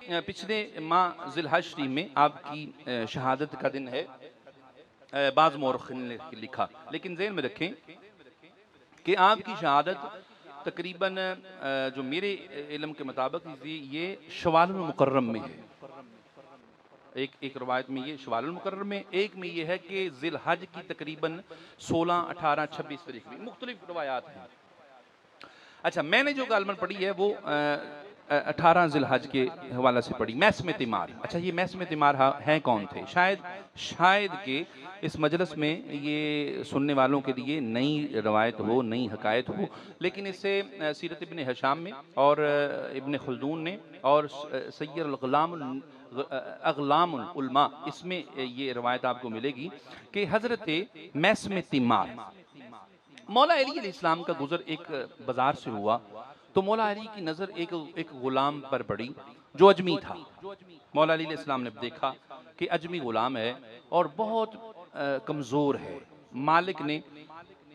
पिछले माह ज़िलहज शरीफ में आपकी शहादत का दिन है। बाज़ मौरख़ीन ने लिखा, लेकिन ज़हन में रखें कि आपकी शहादत तकरीबन जो मेरे इल्म के मुताबिक ये शवाल मुकर्रम में है। एक रवायत में ये शवाल मुकर्रम में, एक में ये है कि ज़िलहज की तकरीबन 16, 18, 26 तारीख में, मुख्तलिफ रवायात हैं। अच्छा, मैंने जो गालमन पढ़ी है वो 18 ज़िलहज के हवाला से पढ़ी। मैसम तिमार, अच्छा ये मैसम तिमार हैं कौन थे? शायद के इस मजलिस में ये सुनने वालों के लिए नई रवायत हो, नई हकायत हो, लेकिन इससे सीरत इब्न हिशाम में और इब्न खुल्दून ने और सय्यद अग़लामुल उलमा, इसमें ये रवायत आपको मिलेगी कि हज़रत मैसम तिमार, मौला अली अलैहिस्सलाम का गुजर एक बाजार से हुआ तो मौला अली की नज़र एक गुलाम पर पड़ी जो अजमी था। मौला अली अलैहिस्सलाम ने देखा कि अजमी गुलाम है और बहुत कमज़ोर है। मालिक ने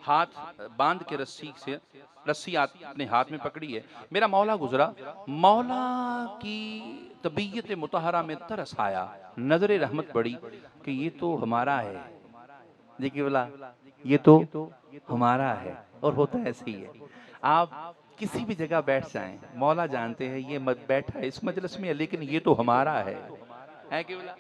हाथ बांध के रस्सी अपने हाथ में पकड़ी है। मेरा मौला गुजरा, मौला की तबीयत मुतहरा में तरस आया, नजर रहमत पड़ी कि ये तो हमारा है। देखिए बोला, ये तो हमारा है। और होता ऐसे ही है, आप किसी भी जगह बैठ जाएं, मौला जानते हैं ये मत बैठा है इस मजलिस में, लेकिन ये तो हमारा है कि बोला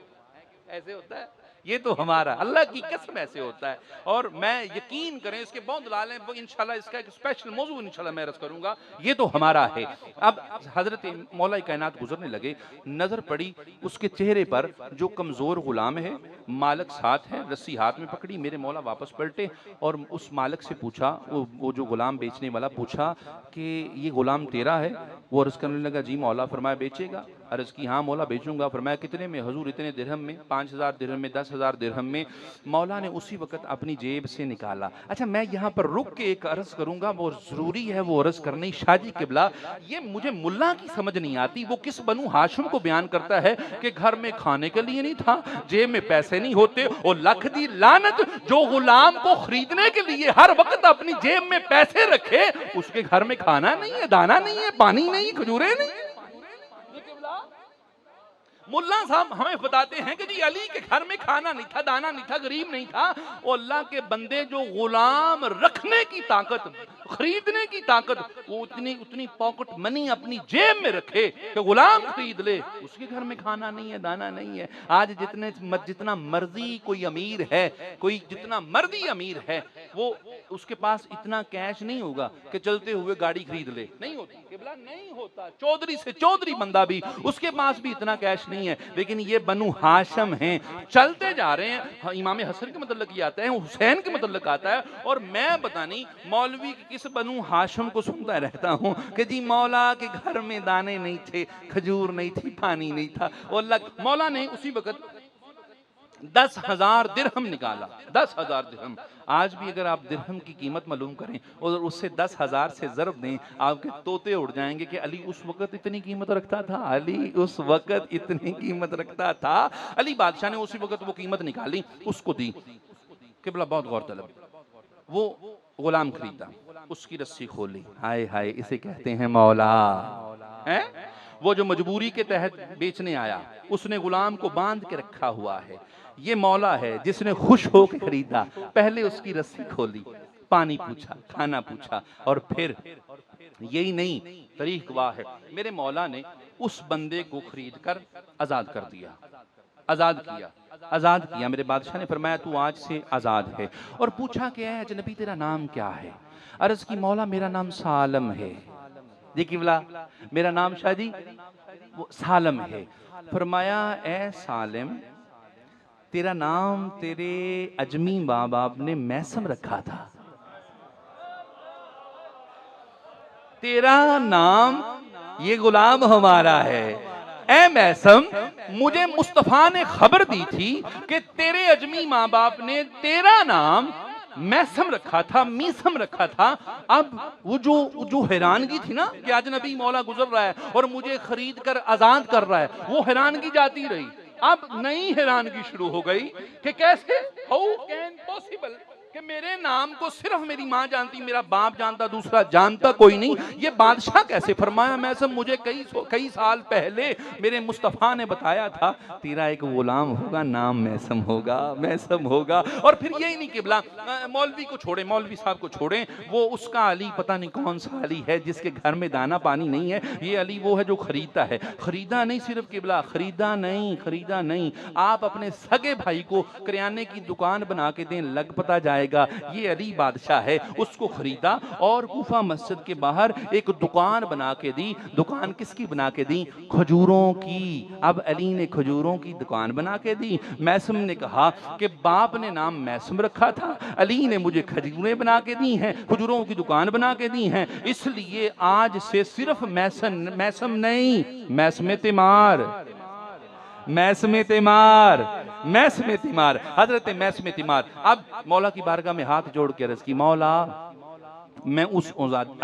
ऐसे होता है, ये तो हमारा, अल्लाह की कसम ऐसे होता है। और मैं यकीन करें, इसके बहुत दलाल हैं, इंशाल्लाह इसका एक स्पेशल मौजू इंशाल्लाह मैं अर्ज़ करूंगा, ये तो हमारा है। अब हजरत मौला कायनात गुजरने लगे, नजर पड़ी उसके चेहरे पर जो कमजोर गुलाम है, मालिक साथ है, रस्सी हाथ में पकड़ी। मेरे मौला वापस पलटे और उस मालिक से पूछा, वो जो गुलाम बेचने वाला पूछा कि ये गुलाम तेरा है? वो अर्ज़ करने लगा, जी मौला। फरमाया बेचेगा? अर्ज़ की हाँ मौला बेचूंगा। फरमाया कितने में? हजूर इतने दिरहम में, 5000 दिरहम में, 10,000 दिरहम में। मौला ने उसी वक्त अपनी जेब से निकाला। अच्छा, मैं यहाँ पर रुक के एक अर्ज़ करूंगा, वो जरूरी है वो अर्ज़ करनी। शाजी किबला, ये मुझे मुल्ला की समझ नहीं आती, वो किस बनु हाशिम को बयान करता है कि घर में खाने के लिए नहीं था, जेब में पैसे नहीं होते। और लख दी लानत जो गुलाम को खरीदने के लिए हर वक्त अपनी जेब में पैसे रखे, उसके घर में खाना नहीं है, दाना नहीं है, पानी नहीं, खजूरें नहीं। मुल्ला साहब हमें बताते हैं कि जी अली के घर में खाना नहीं था, दाना नहीं था, गरीब नहीं था। और अल्लाह के बंदे जो गुलाम रखने की ताकत, खरीदने की ताकत, वो उतनी पॉकेट मनी अपनी जेब में रखे कि गुलाम खरीद ले, उसके घर में खाना नहीं है, दाना नहीं है। आज जितना मर्जी कोई अमीर है, कोई जितना मर्जी अमीर है, वो उसके पास इतना कैश नहीं होगा कि चलते हुए गाड़ी खरीद ले, नहीं होती किबला, नहीं होता। चौधरी से चौधरी बंदा भी, उसके पास भी इतना कैश नहीं है। लेकिन ये बनु हाशम हैं, चलते जा रहे हैं। इमाम हसन के मतलब ये आता है, हुसैन के मतलब आता है। और मैं पता नहीं मौलवी की किस बनु हाशम को सुनता रहता हूँ कि जी मौला के घर में दाने नहीं थे, खजूर नहीं थी, पानी नहीं था। और मौला ने उसी वक्त 10,000 दिरहम निकाला। 10,000 दिरहम, आज भी अगर आप दिरहम की कीमत मालूम करें और उससे 10,000 से ज़रब दें, आपके तोते उड़ जाएंगे कि अली उस वक्त इतनी कीमत रखता था, अली उस वक्त इतनी कीमत रखता था। अली बादशाह ने उसी वक्त वो कीमत निकाली, उसको दी। किबला बहुत गौर तलब, वो गुलाम खरीदा, उसकी रस्सी खोली, हाय हाय इसे कहते हैं मौला है। वो जो मजबूरी के तहत बेचने आया, उसने गुलाम को बांध के रखा हुआ है। ये मौला है जिसने खुश होकर खरीदा, पहले उसकी रस्सी खोली, पानी पूछा, खाना पूछा, और फिर यही नहीं, तारीख गवाह है, मेरे मौला ने उस बंदे को खरीद कर आजाद कर दिया, आजाद किया। मेरे बादशाह ने फरमाया तू आज से आजाद है। और पूछा कि ऐ अजनबी तेरा नाम क्या है? अर्ज की मौला मेरा नाम सालम है। देखिए बोला मेरा नाम शादी वो सालम है। फरमाया ए सालिम, तेरा नाम तेरे अजमी माँ बाप ने मैसम रखा था, तेरा नाम ये गुलाम हमारा है। ए मैसम, मुझे मुस्तफा ने खबर दी थी कि तेरे अजमी माँ बाप ने तेरा नाम मैसम रखा था, मीसम रखा था। अब वो जो हैरानगी थी ना कि आज नबी मौला गुजर रहा है और मुझे खरीद कर आजाद कर रहा है, वो हैरानगी जाती रही। अब नई हैरानगी शुरू हो गई कि कैसे, हाउ कैन पॉसिबल कि मेरे नाम को सिर्फ मेरी माँ जानती, मेरा बाप जानता, दूसरा जानता कोई नहीं। ये बादशाह कैसे फरमाया? मैं सब मुझे कई साल पहले मेरे मुस्तफ़ा ने बताया था, तेरा एक गुलाम होगा, नाम मैसम होगा, मैसम होगा। और फिर यही नहीं किबला, मौलवी को छोड़े, मौलवी साहब को छोड़े, वो उसका अली पता नहीं कौन सा अली है जिसके घर में दाना पानी नहीं है। ये अली वो है जो खरीदता है। खरीदा नहीं सिर्फ किबला, खरीदा नहीं, आप अपने सगे भाई को किराने की दुकान बना के दें, लग पता जाएगा ये अली बादशाह है। उसको खरीदा और कूफा मस्जिद के बाहर एक दुकान बना के दी। दुकान किसकी बना के दी? खजूरों की। अब अली ने खजूरों की दुकान बना के दी। मैसम ने कहा कि बाप ने नाम मैसम रखा था, अली ने मुझे खजूरें बना के दी हैं, खजूरों की दुकान बना के दी हैं, इसलिए आज से सिर्फ मैसम नहीं, मैसम तिमार, मैसम तिमार, मैसम तिमार, हजरत मैसम तिमार। अब मौला की बारगाह में हाथ जोड़ के अर्ज की, मौला मैं उस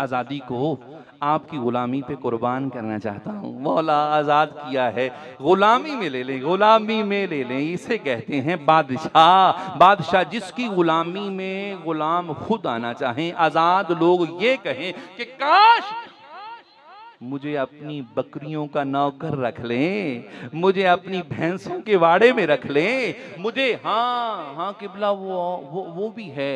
आज़ादी को आपकी गुलामी पे कुर्बान करना चाहता हूँ। मौला आज़ाद किया है, गुलामी में ले लें, गुलामी में ले लें। इसे कहते हैं बादशाह। बादशाह जिसकी गुलामी में गुलाम खुद आना चाहें। आज़ाद लोग ये कहें कि काश मुझे अपनी बकरियों का नौकर रख लें, मुझे अपनी भैंसों के वाड़े में रख लें, मुझे हाँ किबला वो भी है,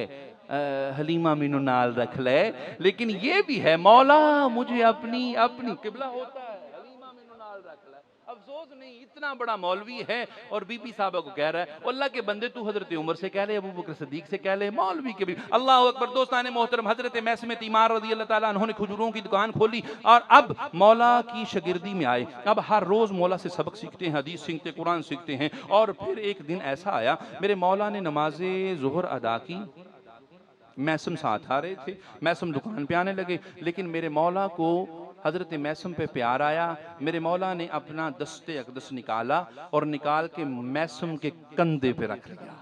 हलीमा मिनो नाल रख ले। लेकिन ये भी है मौला मुझे अपनी किबला होता है, हलीमा मिनो नाल रख ले। अफसोस नहीं, इतना बड़ा मौलवी है और बीबी साहबा को कह रहा है, अल्लाह के बंदे तू हजरत उमर से कह ले, अबू बकर सिद्दीक से कह ले, मौलवी के भी। अल्लाह अकबर। दोस्तान मोहतरम, हजरत मैसम तिमार रज़ी अल्लाह ताला अन्हु ने खजूरों की दुकान खोली और अब मौला की शागिर्दी में आए। अब हर रोज मौला से सबक सीखते हैं, हदीस सीखते, कुरान सीखते हैं। और फिर एक दिन ऐसा आया, मेरे मौला ने नमाजे ज़ुहर अदा की, मैसम साथ आ रहे थे, मैसम दुकान पे आने लगे, लेकिन मेरे मौला को हजरत मैसम पे प्यार आया। मेरे मौला ने अपना दस्ते अक़दस निकाला और निकाल के मैसम के कंधे पे रख लिया।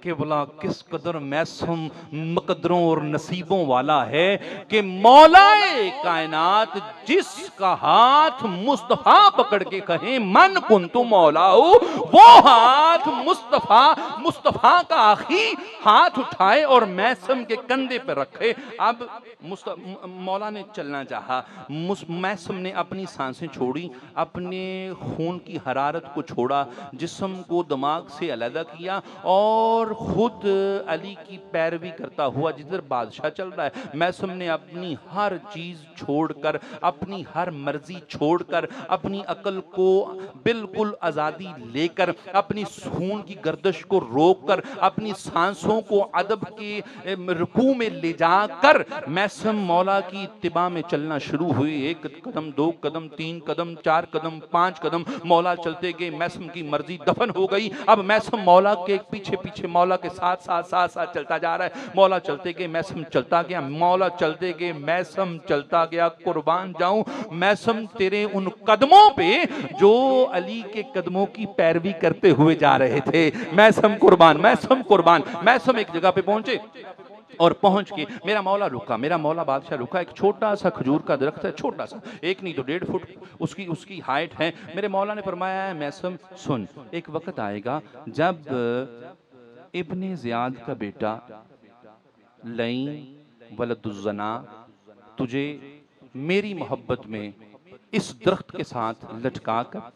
कि बोला किस कदर मैसम मुकद्दरों और नसीबों वाला है कि मौलाए कायनात जिसका हाथ मुस्तफा पकड़ के कहे मन कुन तु मौलाओ, वो हाथ मुस्तफा का आखी हाथ उठाए और मैसम के कंधे पर रखे। अब मौला ने चलना चाहा, मैसम ने अपनी सांसें छोड़ी, अपने खून की हरारत को छोड़ा, जिस्म को दिमाग से अलग किया और खुद अली की पैरवी करता हुआ जिधर बादशाह चल रहा है। मैसम ने अपनी हर चीज छोड़कर, अपनी हर मर्जी छोड़कर, अपनी अकल को बिल्कुल आजादी लेकर, अपनी खून की गर्दिश को रोककर, अपनी सांसों को अदब के रुकू में ले जाकर मैसम मौला की इत्तिबा में चलना शुरू हुई। एक कदम, दो कदम, तीन कदम, चार कदम, पांच कदम, मौला चलते गए। मैसम की मर्जी दफन हो गई। अब मैसम मौला के पीछे पीछे मौला के साथ चलता जा रहा है। मौला चलते गए, मैसम चलता गया, मौला चलते गए, मैसम चलता गया। कुर्बान जाऊं मैसम तेरे उन कदमों पे जो अली के कदमों की पैरवी करते हुए जा रहे थे। मैसम कुर्बान, मैसम कुर्बान। मैसम एक जगह पे पहुंचे और पहुंच के मेरा मौला रुका, मेरा मौला बादशाह रुका। एक छोटा सा खजूर का दरख्त है, छोटा सा, एक नहीं तो 1.5 फुट उसकी हाइट है। मेरे मौला ने फरमाया है मैसम सुन, एक वक्त आएगा जब इब्ने ज़ियाद का बेटा लईं वलदुज़्ज़ना तुझे मेरी मोहब्बत में इस दरख्त के साथ लटका कर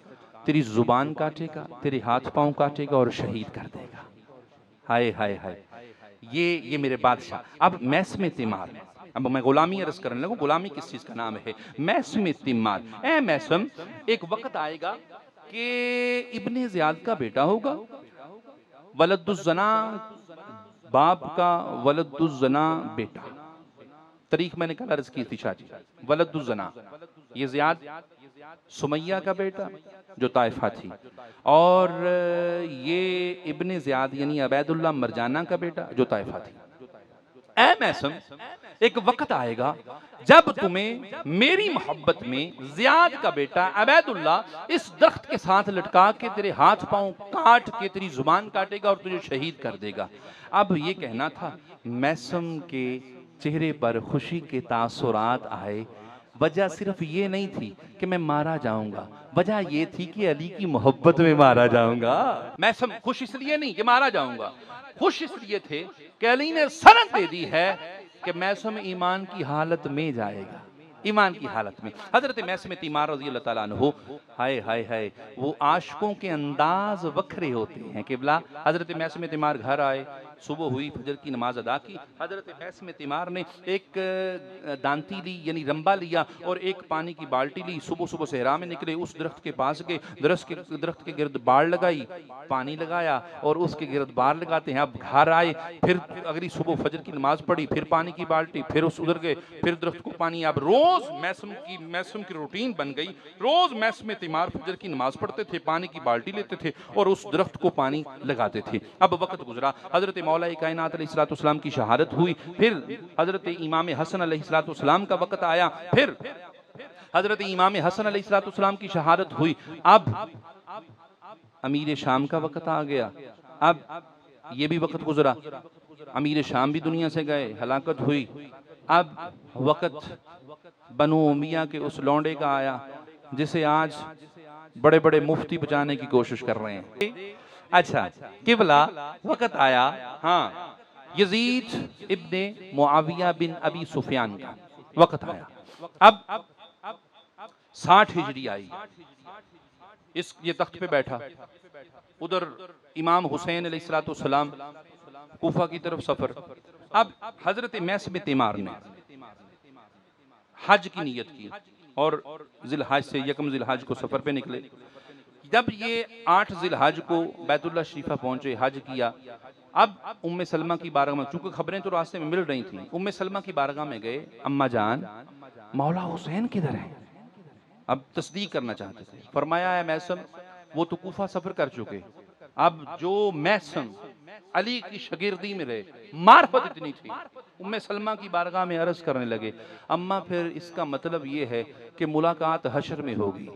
तेरी जुबान काटेगा, तेरे हाथ पांव काटेगा और शहीद कर देगा। हाय हाय हाय, ये मेरे बादशाह। अब मैसम तिमार, अब मैं गुलामी अर्ज करने लगूं, गुलामी किस चीज का नाम है? मैसम तिमार। ए मैसम, एक वक्त आएगा कि इब्ने ज़ियाद का बेटा होगा, वलदुज़्ज़ना बाप का, वलदुज़्ज़ना बेटा। तारीख मैंने कल अर्ज की थी शादी। वलदुज़्ज़ना ये ज़ियाद सुमैया का बेटा जो ताइफा थी, और ये इब्ने ज़ियाद यानी अबैदुल्लाह मरजाना का बेटा जो ताइफा थी। ऐ मैसम, एक वक्त आएगा जब तुम्हें मेरी मोहब्बत में ज़ियाद का बेटा अबैदुल्लाह इस दरख्त के साथ लटका के तेरे हाथ पांव काट के तेरी जुबान काटेगा और तुझे शहीद कर देगा। अब ये कहना था, मैसम के चेहरे पर खुशी के तासुरात आए। वजह सिर्फ ये नहीं थी कि मैं मारा जाऊंगा, वजह ये थी कि अली की मोहब्बत में मारा जाऊंगा। मैसम खुश इसलिए नहीं कि मारा जाऊंगा, खुश इसलिए थे कि अली ने सनद दे दी है कि मैसम ईमान की हालत में जाएगा, ईमान की हालत में। हजरत मैसम तीमार रज़ी अल्लाह ताला अन्हु, हाय हाय हाय, वो आशिकों के अंदाज वखरे होते हैं किबला। हजरत मैसम तीमार घर आए, सुबह हुई, फजर की नमाज अदा की। हजरत मैसम तीमार ने एक दांती ली यानी रंबा लिया और एक पानी की बाल्टी ली। सुबह सुबह सहरा में निकले, उस दरख्त के पास गए, दरख्त के गिर्द बाढ़ लगाई, पानी लगाया और उसके गिर्द बाढ़ लगाते हैं। अब घर आए, फिर अगली सुबह फजर की नमाज पढ़ी, फिर पानी की बाल्टी, फिर उस उधर गए, फिर दरख्त को पानी। अब रोज मैसम की रूटीन बन गई। रोज मैसम तीमार फजर की नमाज पढ़ते थे, पानी की बाल्टी लेते थे और उस दरख्त को पानी लगाते थे। अब वक्त गुजरा, हजरत मौला कायनात अलैहिस्सलाम की शहादत हुई, फिर हजरत इमाम हसन अलैहिस्सलाम का वक्त आया, फिर हजरत इमाम हसन अलैहिस्सलाम की शहादत हुई। अब अमीर शाम का वक्त आ गया। अब ये भी वक्त गुजरा, अमीर शाम भी दुनिया से गए, हलाकत हुई। अब वक्त बनु उमैया के उस लौंडे का आया जिसे आज बड़े बड़े मुफ्ती बचाने की कोशिश कर रहे हैं। अच्छा किबला, वक्त आया, हाँ, यजीद इब्ने मुआविया बिन अबी सुफियान का वक्त आया। अब 60 हिजरी आई, ये तख्त पे बैठा, उधर इमाम हुसैन अलैहिस्सलाम कूफा की तरफ सफर। अब हजरत मैसम तीमार ने हज की नियत की और जिलहज से यकम जिलहज को सफर पे निकले। जब ये 8 जिलहज को बैतुल्लाह शरीफा पहुंचे, हज किया। अब उम्मे सलमा की बारगाह में, चूंकि खबरें तो रास्ते में मिल रही थी, उम्मे सलमा की बारगाह में गए, अम्मा जान मौला हुसैन किधर है? अब तस्दीक करना चाहते थे। फरमाया है मैसम वो तो कूफा सफर कर चुके। अब जो मैसम अली की शगिर्दी में रहे, मार्फत इतनी थी, उम्मे सलमा की बारगाह में अर्ज करने लगे, अम्मा फिर इसका मतलब ये है कि मुलाकात हशर में होगी।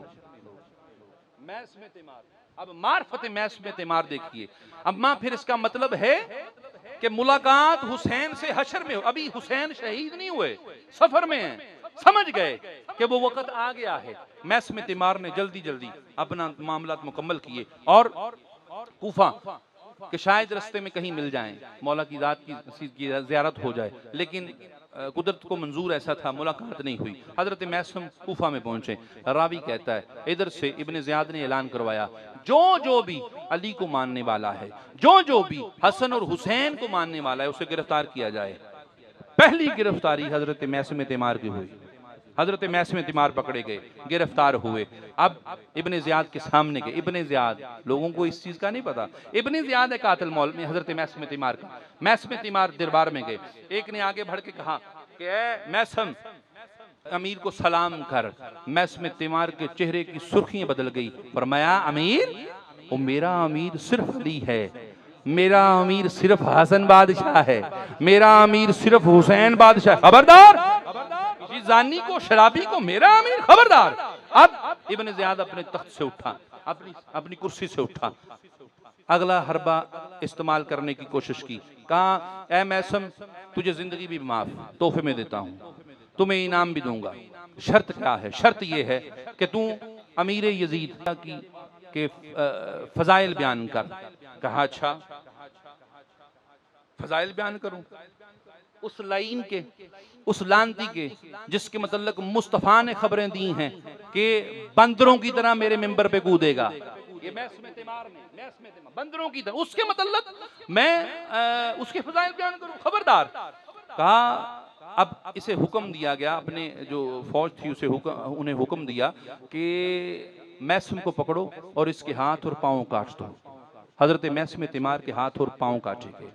अब मार्फत मैसम तीमार देखिए, अम्मा फिर इसका मतलब है कि मुलाकात हुसैन से हशर में हो। अभी हुसैन शहीद नहीं हुए, सफर में हैं। समझ गए कि वो वक्त आ गया है। मैसम तीमार ने जल्दी जल्दी अपना मामलात मुकम्मल किए और कूफा कि शायद रास्ते में कहीं मिल जाएं, मौला की जात की ज़ियारत हो जाए, लेकिन कुदरत को मंजूर ऐसा था, मुलाकात नहीं हुई। हजरत मैसम कूफा में पहुंचे। रावी कहता है इधर से इब्ने ज़ियाद ने ऐलान करवाया, जो भी अली को मानने वाला है, जो भी हसन और हुसैन को मानने वाला है, उसे गिरफ्तार किया जाए। पहली गिरफ्तारी हजरत मैसम तीमार की हुई। हजरत मैसम तीमार पकड़े गए, गिरफ्तार हुए। अब इब्ने ज़ियाद के सामने गए। इब्ने ज़ियाद, लोगों को इस चीज का नहीं पता, इब्ने ज़ियाद है कातिल मौल में हजरत मैसम तीमार का। मैसम तीमार दरबार में गए। एक ने आगे बढ़ के कहा कि ऐ मैसम, अमीर को सलाम कर। मैसम तीमार के चेहरे की सुर्खियां बदल गई। फरमाया अमीर, वो मेरा अमीर सिर्फ अली है, मेरा अमीर सिर्फ हसन बादशाह है, मेरा अमीर सिर्फ हुसैन बादशाह। खबरदार, किसी जानी को, शराबी को मेरा अमीर, खबरदार। अब इब्ने ज़ियाद अपने तख्त से उठा, अपनी कुर्सी से उठा, अगला हरबा इस्तेमाल करने की कोशिश की। कहा ऐ मैसम, तुझे जिंदगी भी माफ तोहफे में देता हूँ, तुम्हें इनाम भी दूंगा। शर्त क्या है? शर्त यह है कि तू अमीर यजीद के फजाइल बयान कर। कहा अच्छा, फजाइल बयान करूं? उस लाइन के, उस लानती के जिसके मतलब मुस्तफा ने खबरें दी हैं कि बंदरों की तरह मेरे मिंबर पे कूदेगा। ये मैसम तीमार ने, बंदरों की तरह, उसके मतलब मैं उसके फजाइल बयान करूं? खबरदार। कहा अब इसे हुक्म दिया गया, अपने जो फौज थी उसे उन्हें हुक्म दिया कि मैसम को पकड़ो और इसके हाथ और पांव काट दो। हजरत मैसम तीमार के हाथ और पांव काटे गए।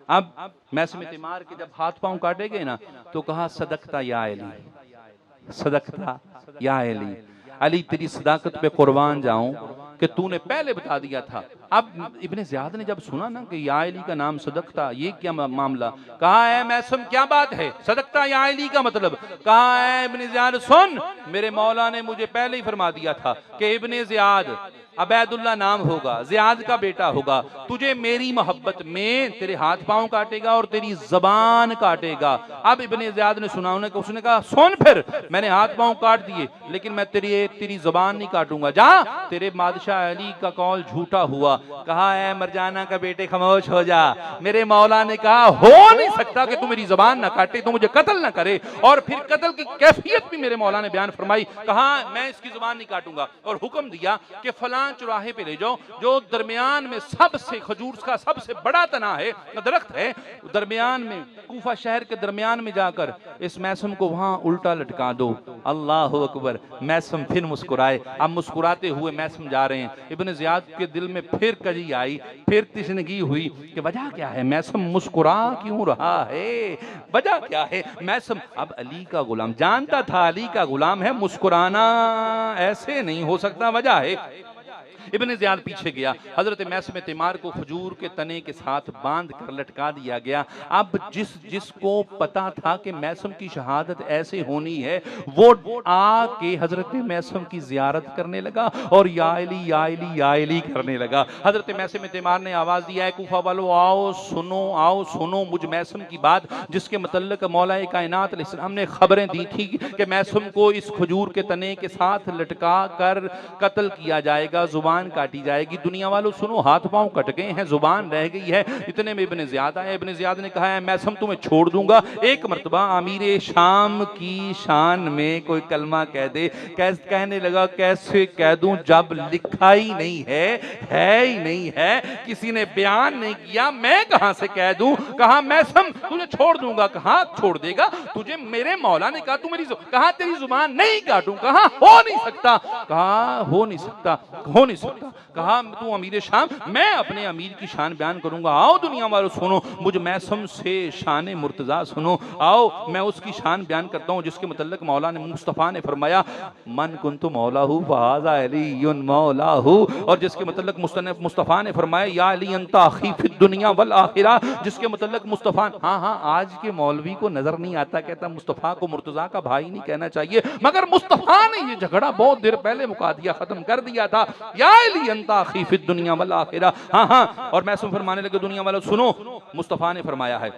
अब मैसम तीमार के जब हाथ पांव काटे गए ना, तो कहा सदकता या अली, सदकता या अली, अली तेरी सदाकत पे कुर्बान जाऊं कि तूने पहले बता दिया था। अब इब्ने ज़ियाद ने जब सुना ना कि या अली का नाम सदकता, ये क्या मामला? कहा है मैसम क्या बात है, सदकता या अली का मतलब? कहा है इब्ने ज़ियाद सुन, मेरे मौला ने मुझे पहले ही फरमा दिया था कि इब्ने ज़ियाद अबैदुल्लाह नाम होगा, ज़ियाद का बेटा होगा, तुझे मेरी मोहब्बत में तेरे हाथ पांव काटेगा और तेरी जबान काटेगा। अब इब्ने ज़ियाद ने सुना, उसने कहा सुन, फिर मैंने हाथ पांव काट दिए लेकिन मैं तेरी जबान नहीं काटूंगा। जा, तेरे बादशाह अली का कौल झूठा हुआ, कहा ऐ मरजाना का बेटे खामोश हो जा। मेरे मौला ने कहा हो नहीं सकता कि तू मेरी जुबान ना काटे, तू मुझे कत्ल ना करे। और फिर कत्ल की कैफियत भी मेरे मौला ने बयान फरमाई। कहा मैं इसकी जुबान नहीं काटूंगा और हुक्म दिया कि फलां चौराहे पे ले जाओ, जो दरमियान में सबसे खजूर का सबसे बड़ा तना है, दरख्त है, दरमियान में कूफा शहर के दरमियान में जाकर इस मैसम को वहां उल्टा लटका दो। अल्लाह अकबर। मैसम फिर मुस्कुराए। अब मुस्कुराते हुए मैसम जा रहे हैं। इब्न ज़ियाद के दिल में फिर कजी आई, फिर तिश्नगी हुई कि वजह क्या है, मैसम मुस्कुरा क्यों रहा है, वजह क्या है। मैसम अब अली का गुलाम, जानता था अली का गुलाम है, मुस्कुराना ऐसे नहीं हो सकता, वजह है। इब्न ज़ियाद पीछे गया। हजरत मैसम तिमार को खजूर के तने के साथ बांध कर लटका दिया गया। अब जिसको पता था कि मैसम की शहादत ऐसे होनी है, वो आके हजरत मैसम की जियारत करने लगा और या अली या अली या अली करने लगा। हजरत मैसम तिमार ने आवाज दिया है कूफा वालों आओ सुनो मुझ मैसम की बात, जिसके मतलब मौला कायनात अलैहिस्सलाम ने खबरें दी थी कि मैसम को इस खजूर के तने के साथ लटका कर कत्ल किया जाएगा, जुबान काटी जाएगी। दुनिया वालों सुनो, हाथ पांव कट गए हैं, जुबान रह गई है। इतने में इब्न ज़ियाद आया। इब्न ज़ियाद ने कहा है मैसम तुम्हें छोड़ दूंगा, एक मर्तबा अमीर शाम की शान में कोई कलमा कह दे। कहने लगा कैसे कह दूं जब लिखा ही नहीं है ही नहीं है, किसी ने बयान नहीं किया, मैं कहां से कह दूं। कहा मैसम तुझे छोड़ दूंगा। कहा छोड़ देगा तुझे, मेरे मौला ने कहा तू मेरी कहा तेरी जुबान नहीं काटूं। कहा हो नहीं सकता। कहा हो नहीं सकता, हो नहीं सकता। कहा तू अमीर शाम, मैं अपने अमीर की शान बयान करूंगा। आओ दुनिया वालों सुनो, मुझ मैसम से शान मुर्तजा सुनो। आओ मैं उसकी शान बयान करता हूं जिसके मतलब मौला ने मुस्तफ़ा ने फरमाया मन कुन्तु मौलाहू फहाज़ा अलीयुन मौलाहू, और जिसके मतलब मुस्तफ़ा ने फरमाया या अली अंता अखी फिद दुनिया वल आखिरा, जिसके मतलब मुस्तफ़ा। हाँ आज के मौलवी को नजर नहीं आता, कहता मुस्तफ़ा को मुर्तजा का भाई नहीं कहना चाहिए, मगर मुस्तफ़ा ने ये झगड़ा बहुत देर पहले मुका दिया, खत्म कर दिया था। या अली अंता अखी फिद दुनिया वल आखिरा। हाँ और मैसूम फरमाने लगे दुनिया वालों सुनो, मुस्तफ़ा ने फरमाया है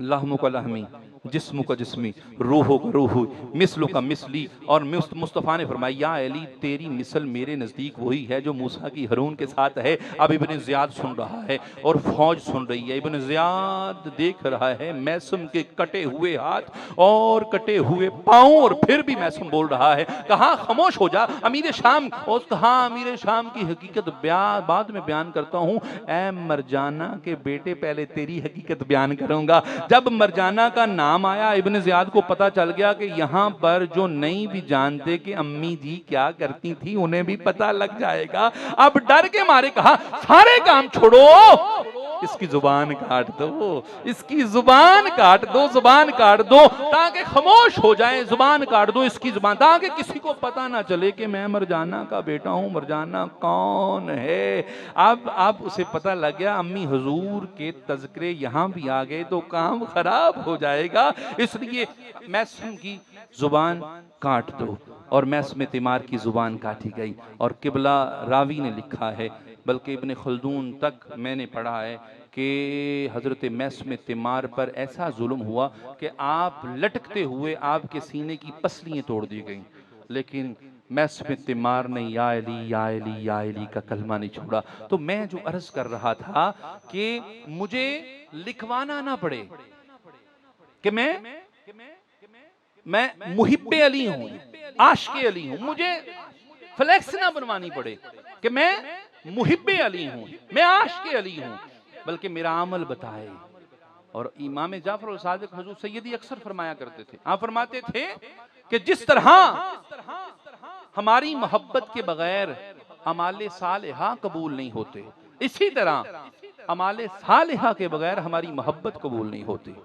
लहमु का लहमी जिस्मु का जिस्मी रूहो का रूह मिसलु का मिसली। और मुस्तफ़ा ने फरमाया या अली तेरी मिसल मेरे नज़दीक वही है जो मूसा की हारून के साथ है। अब इब्न ज़ियाद सुन रहा है और फौज सुन रही है। इब्न ज़ियाद देख रहा है मैसम के कटे हुए हाथ और कटे हुए पाँव, और फिर भी मैसम बोल रहा है। कहा खामोश हो जा अमीर शाम। और कहा अमीर शाम की हकीकत बाद में बयान करता हूँ, ऐ मरजाना के बेटे पहले तेरी हकीकत बयान करूंगा। जब मरजाना का नाम आया, इब्न ज़ियाद को पता चल गया कि यहाँ पर जो नहीं भी जानते कि अम्मी जी क्या करती थी उन्हें भी पता लग जाएगा। अब डर के मारे कहा सारे काम छोड़ो, इसकी जुबान काट दो, इसकी जुबान काट दो, जुबान काट दो ताकि खामोश हो जाए, जुबान काट दो इसकी जुबान, ताकि किसी को पता ना चले कि मैं मरजाना का बेटा हूँ। मरजाना कौन है? अब उसे पता लग गया अम्मी हुजूर के तज़किरे यहाँ भी आ गए तो काम खराब हो जाएगा, इसलिए मैसम की जुबान काट दो। और मैसम तिमार की जुबान काटी गई। और किबला रावी ने लिखा है, बल्कि इब्न खल्दून तक मैंने पढ़ा है कि हज़रत मैसम तिमार पर ऐसा जुल्म हुआ कि आप लटकते हुए आपके सीने की पसलियाँ तोड़ दी गईं, लेकिन मैसम तिमार ने या अली या अली या अली का कलमा नहीं छोड़ा। तो मैं जो अर्ज कर रहा था कि मुझे लिखवाना ना पड़े कि मैं मुहिब्बे अली हूँ, आशिक़े अली हूँ, मुझे फ्लेक्स ना बनवानी पड़े कि मैं मुहिब्बे अली हूँ, मैं आशिक़े अली हूँ, बल्कि मेरा अमल बताए। और इमाम जाफर सादिक हुजूर सैयदी अक्सर फरमाया करते थे, आप फरमाते थे कि जिस तरह हमारी मोहब्बत के बगैर अमाले सालिहा कबूल नहीं होते, इसी तरह अमाले सालिहा के बगैर हमारी मोहब्बत कबूल नहीं होती।